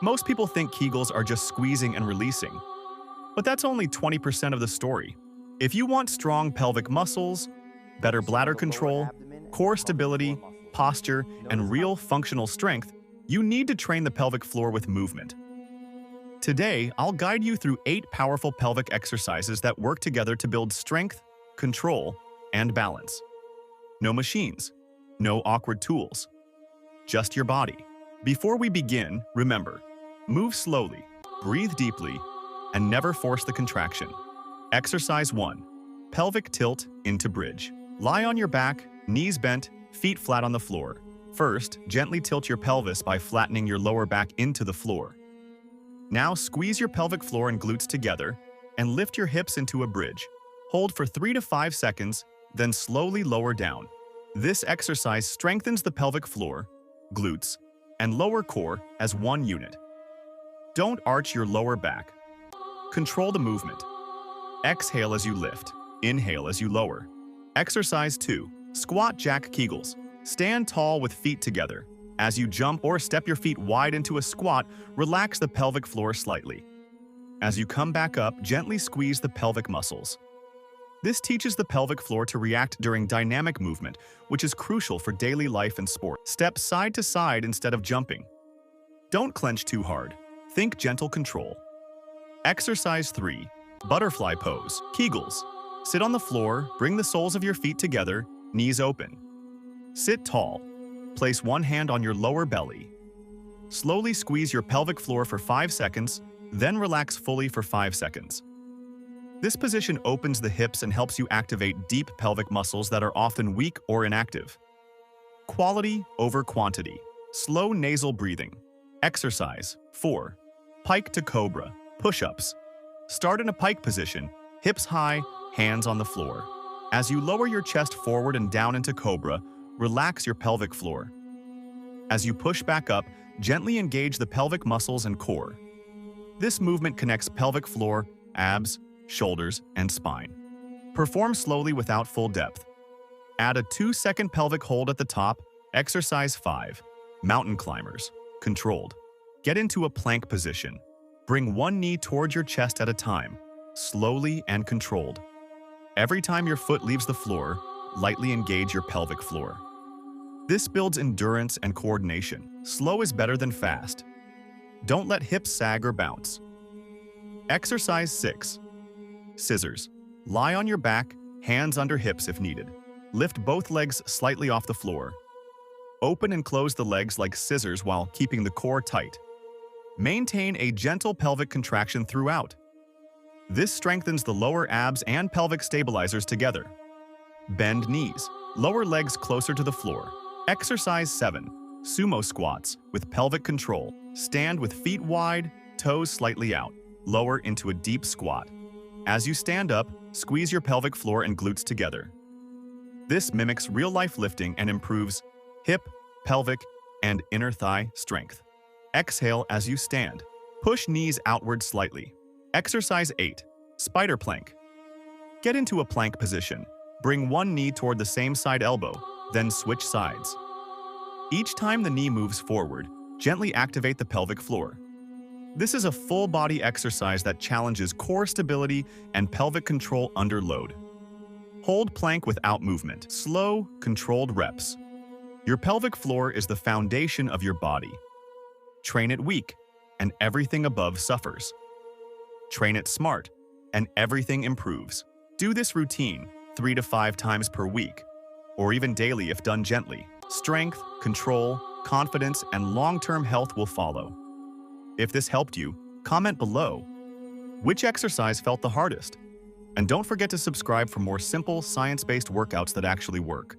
Most people think Kegels are just squeezing and releasing, but that's only 20% of the story. If you want strong pelvic muscles, better bladder control, core stability, posture, and real functional strength, you need to train the pelvic floor with movement. Today, I'll guide you through 8 powerful pelvic exercises that work together to build strength, control, and balance. No machines, no awkward tools, just your body. Before we begin, remember, move slowly, breathe deeply, and never force the contraction. Exercise 1. Pelvic tilt into bridge. Lie on your back, knees bent, feet flat on the floor. First, gently tilt your pelvis by flattening your lower back into the floor. Now squeeze your pelvic floor and glutes together and lift your hips into a bridge. Hold for 3 to 5 seconds, then slowly lower down. This exercise strengthens the pelvic floor, glutes, and lower core as one unit. Don't arch your lower back. Control the movement. Exhale as you lift. Inhale as you lower. Exercise 2. Squat jack Kegels. Stand tall with feet together. As you jump or step your feet wide into a squat, relax the pelvic floor slightly. As you come back up, gently squeeze the pelvic muscles. This teaches the pelvic floor to react during dynamic movement, which is crucial for daily life and sport. Step side to side instead of jumping. Don't clench too hard. Think gentle control. Exercise 3. Butterfly pose, Kegels. Sit on the floor, bring the soles of your feet together, knees open. Sit tall. Place one hand on your lower belly. Slowly squeeze your pelvic floor for 5 seconds, then relax fully for 5 seconds. This position opens the hips and helps you activate deep pelvic muscles that are often weak or inactive. Quality over quantity. Slow nasal breathing. Exercise 4. Pike to cobra, push-ups. Start in a pike position, hips high, hands on the floor. As you lower your chest forward and down into cobra, relax your pelvic floor. As you push back up, gently engage the pelvic muscles and core. This movement connects pelvic floor, abs, shoulders, and spine. Perform slowly without full depth. Add a 2-second pelvic hold at the top. Exercise 5. Mountain climbers, controlled. Get into a plank position. Bring one knee towards your chest at a time, slowly and controlled. Every time your foot leaves the floor, lightly engage your pelvic floor. This builds endurance and coordination. Slow is better than fast. Don't let hips sag or bounce. Exercise 6. Scissors. Lie on your back, hands under hips if needed. Lift both legs slightly off the floor. Open and close the legs like scissors while keeping the core tight. Maintain a gentle pelvic contraction throughout. This strengthens the lower abs and pelvic stabilizers together. Bend knees. Lower legs closer to the floor. Exercise 7. Sumo squats with pelvic control. Stand with feet wide, toes slightly out. Lower into a deep squat. As you stand up, squeeze your pelvic floor and glutes together. This mimics real-life lifting and improves hip, pelvic, and inner thigh strength. Exhale as you stand. Push knees outward slightly. Exercise 8. Spider plank. Get into a plank position. Bring one knee toward the same side elbow, then switch sides. Each time the knee moves forward, gently activate the pelvic floor. This is a full-body exercise that challenges core stability and pelvic control under load. Hold plank without movement. Slow, controlled reps. Your pelvic floor is the foundation of your body. Train it weak, and everything above suffers. Train it smart, and everything improves. Do this routine 3 to 5 times per week, or even daily if done gently. Strength, control, confidence, and long-term health will follow. If this helped you, comment below. Which exercise felt the hardest? And don't forget to subscribe for more simple, science-based workouts that actually work.